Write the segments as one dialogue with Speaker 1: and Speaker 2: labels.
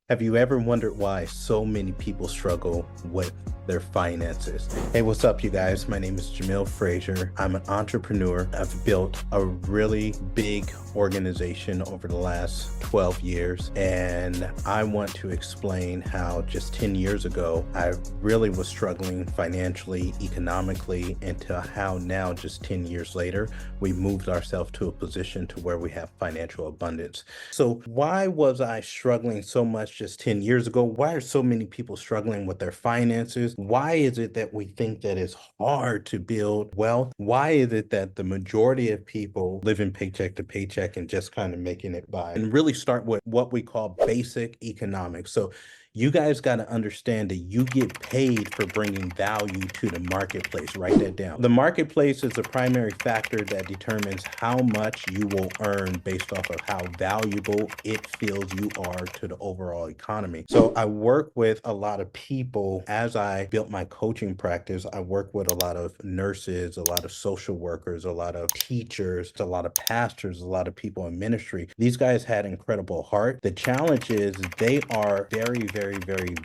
Speaker 1: Have you ever wondered why so many people struggle with their finances? Hey, what's up, you guys? My name is Jamil Frazier. I'm an entrepreneur. I've built a really big organization over the last 12 years, and I want to explain how just 10 years ago, I really was struggling financially, economically, and to how now, just 10 years later, we moved ourselves to a position to where we have financial abundance. So why was I struggling so much just 10 years ago? Why are so many people struggling with their finances? Why is it that we think that it's hard to build wealth? Why is it that the majority of people living paycheck to paycheck and just kind of making it by? And really start with what we call basic economics. So you guys got to understand that you get paid for bringing value to the marketplace. Write that down. The marketplace is a primary factor that determines how much you will earn based off of how valuable it feels you are to the overall economy. So I work with a lot of people as I built my coaching practice. I work with a lot of nurses, a lot of social workers, a lot of teachers, a lot of pastors, a lot of people in ministry. These guys had incredible heart. The challenge is they are very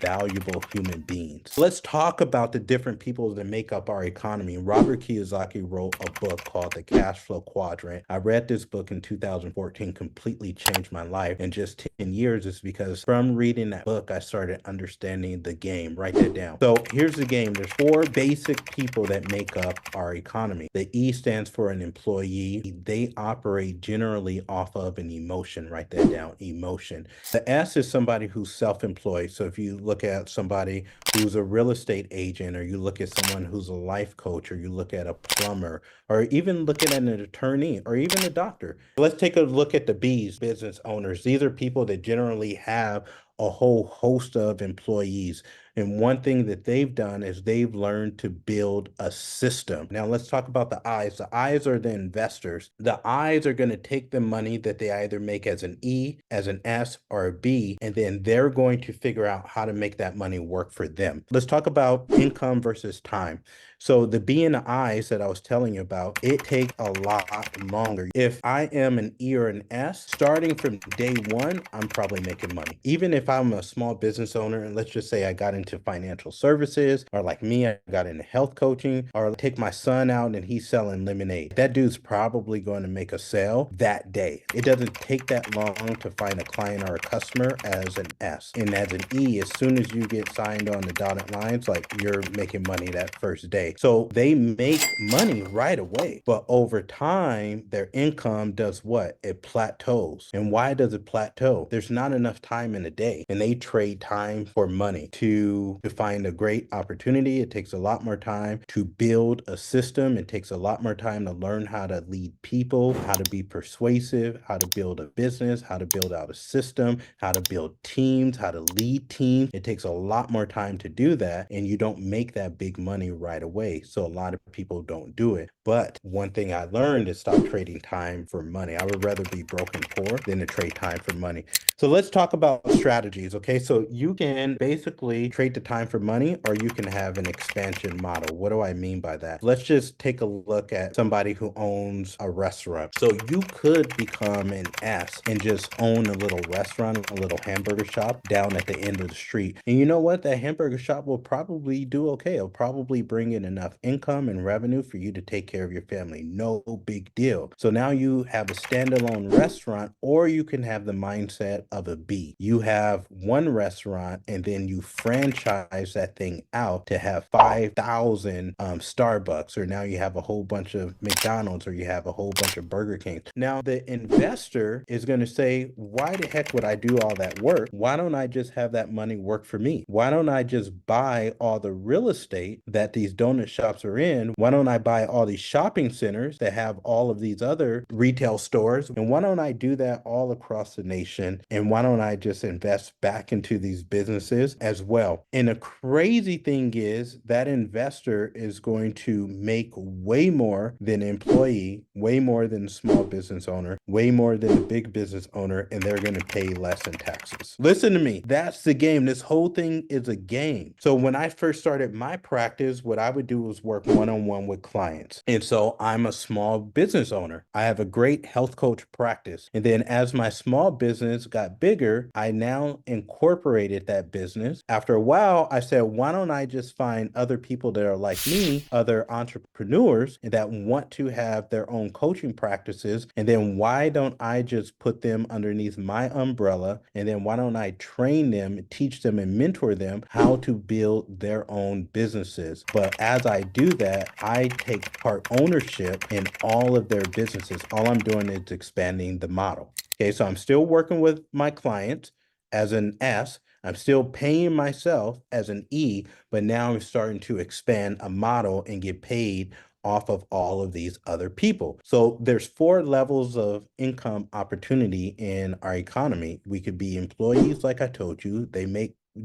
Speaker 1: valuable human beings. Let's talk about the different people that make up our economy. Robert Kiyosaki wrote a book called The Cash Flow Quadrant. I read this book in 2014, completely changed my life in just 10 years. It's because from reading that book, I started understanding the game. Write that down. So here's the game. There's four basic people that make up our economy. The E stands for an employee. They operate generally off of an emotion. Write that down. Emotion. The S is somebody who's self-employed. So if you look at somebody who's a real estate agent, or you look at someone who's a life coach, or you look at a plumber, or even looking at an attorney, or even a doctor. Let's take a look at the B's, business owners. These are people that generally have a whole host of employees. And one thing that they've done is they've learned to build a system. Now let's talk about the I's. The I's are the investors. The I's are going to take the money that they either make as an E, as an S, or a B, and then they're going to figure out how to make that money work for them. Let's talk about income versus time. So the B and the I's that I was telling you about, it take a lot longer. If I am an E or an S, starting from day one, I'm probably making money. Even if I'm a small business owner, and let's just say I got into financial services, or like me, I got into health coaching, or take my son out and he's selling lemonade. That dude's probably going to make a sale that day. It doesn't take that long to find a client or a customer as an S. And as an E, as soon as you get signed on the dotted lines, like you're making money that first day. So they make money right away, but over time, their income does what? It plateaus. And why does it plateau? There's not enough time in a day, and they trade time for money. To find a great opportunity, it takes a lot more time. To build a system, it takes a lot more time to learn how to lead people, how to be persuasive, how to build a business, how to build out a system, how to build teams, how to lead teams. It takes a lot more time to do that, and you don't make that big money right away. So a lot of people don't do it. But one thing I learned is stop trading time for money. I would rather be broke and poor than to trade time for money. So let's talk about strategies. Okay, so you can basically trade the time for money, or you can have an expansion model. What do I mean by that? Let's just take a look at somebody who owns a restaurant. So you could become an S and just own a little restaurant, a little hamburger shop down at the end of the street. And you know what? That hamburger shop will probably do okay. It'll probably bring in enough income and revenue for you to take care of your family. No big deal. So now you have a standalone restaurant, or you can have the mindset of a B. You have one restaurant and then you franchise that thing out to have 5,000 Starbucks, or now you have a whole bunch of McDonald's, or you have a whole bunch of Burger Kings. Now the investor is going to say, why the heck would I do all that work? Why don't I just have that money work for me? Why don't I just buy all the real estate that these donut shops are in? Why don't I buy all these shopping centers that have all of these other retail stores? And why don't I do that all across the nation? And why don't I just invest back into these businesses as well? go. And the crazy thing is that investor is going to make way more than an employee, way more than a small business owner, way more than a big business owner, and they're going to pay less in taxes. Listen to me. That's the game. This whole thing is a game. So when I first started my practice, what I would do was work one-on-one with clients. And so I'm a small business owner. I have a great health coach practice. And then as my small business got bigger, I now incorporated that business. After a while, I said, why don't I just find other people that are like me, other entrepreneurs that want to have their own coaching practices? And then why don't I just put them underneath my umbrella? And then why don't I train them, teach them, and mentor them how to build their own businesses? But as I do that, I take part ownership in all of their businesses. All I'm doing is expanding the model. Okay, so I'm still working with my clients as an S. I'm still paying myself as an E, but now I'm starting to expand a model and get paid off of all of these other people. So there's 4 levels of income opportunity in our economy. We could be employees, like I told you,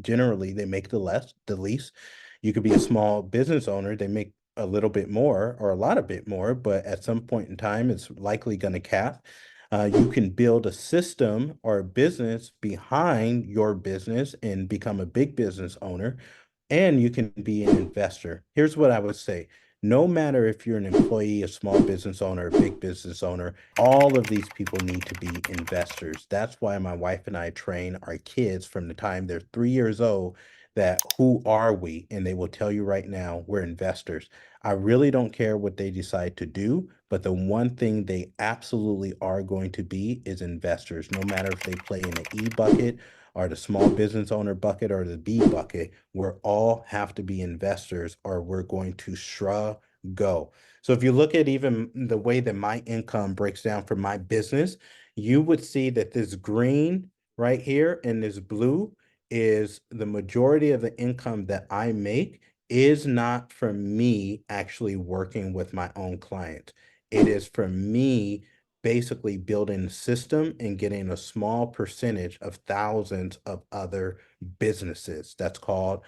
Speaker 1: generally they make the least. You could be a small business owner, they make a little bit more or a lot of bit more, but at some point in time, it's likely going to cap. You can build a system or a business behind your business and become a big business owner, and you can be an investor. Here's what I would say. No matter if you're an employee, a small business owner, a big business owner, all of these people need to be investors. That's why my wife and I train our kids from the time they're 3 years old that who are we? And they will tell you right now, we're investors. I really don't care what they decide to do, but the one thing they absolutely are going to be is investors, no matter if they play in the E bucket or the small business owner bucket or the B bucket. We're all have to be investors or we're going to go. So if you look at even the way that my income breaks down for my business, you would see that this green right here and this blue is the majority of the income that I make is not from me actually working with my own clients. It is from me basically building a system and getting a small percentage of thousands of other businesses. That's called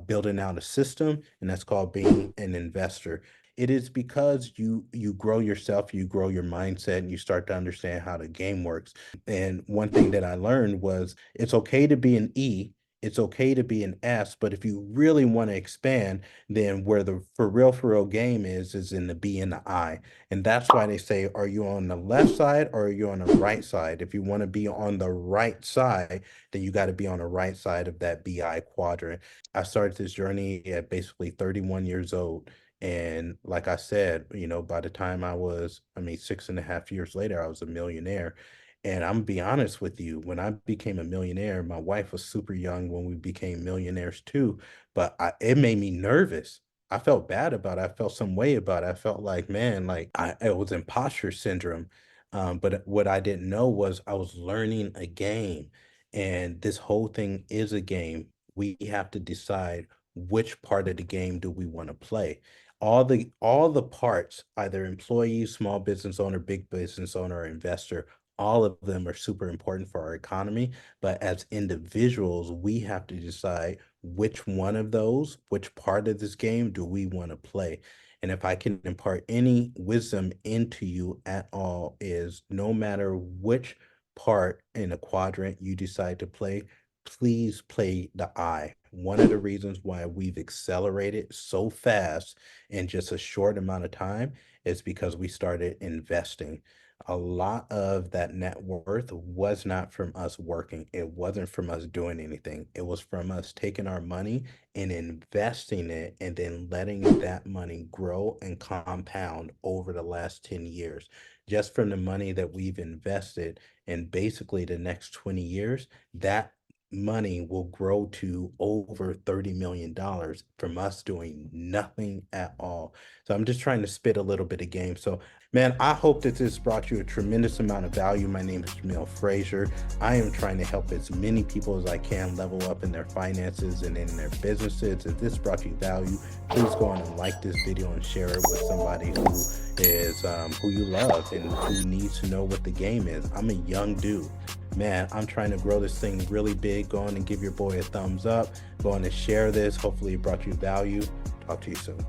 Speaker 1: building out a system, and that's called being an investor. It is because you grow yourself, you grow your mindset, and you start to understand how the game works. And one thing that I learned was it's okay to be an E, it's okay to be an S, but if you really want to expand, then where the for real game is in the B and the I. And that's why they say, are you on the left side or are you on the right side? If you want to be on the right side, then you got to be on the right side of that BI quadrant. I started this journey at basically 31 years old. And like I said, by the time I mean, 6.5 years later, I was a millionaire. And I'm gonna be honest with you, when I became a millionaire, my wife was super young when we became millionaires too, but it made me nervous. I felt bad about it. I felt some way about it. I felt like, man, like it was imposter syndrome. But what I didn't know was I was learning a game, and this whole thing is a game. We have to decide which part of the game do we want to play. All the parts, either employee, small business owner, big business owner, or investor, all of them are super important for our economy. But as individuals, we have to decide which one of those, which part of this game do we want to play. And if I can impart any wisdom into you at all, is no matter which part in a quadrant you decide to play, please play the I. One of the reasons why we've accelerated so fast in just a short amount of time is because we started investing. A lot of that net worth was not from us working. It wasn't from us doing anything. It was from us taking our money and investing it and then letting that money grow and compound over the last 10 years. Just from the money that we've invested in basically the next 20 years, that money will grow to over $30 million from us doing nothing at all. So I'm just trying to spit a little bit of game. So man, I hope that this brought you a tremendous amount of value. My name is Jamil Frazier. I am trying to help as many people as I can level up in their finances and in their businesses. If this brought you value, please go on and like this video and share it with somebody who you love and who needs to know what the game is. I'm a young dude. man, I'm trying to grow this thing really big. Go on and give your boy a thumbs up. Go on and share this. Hopefully it brought you value. Talk to you soon.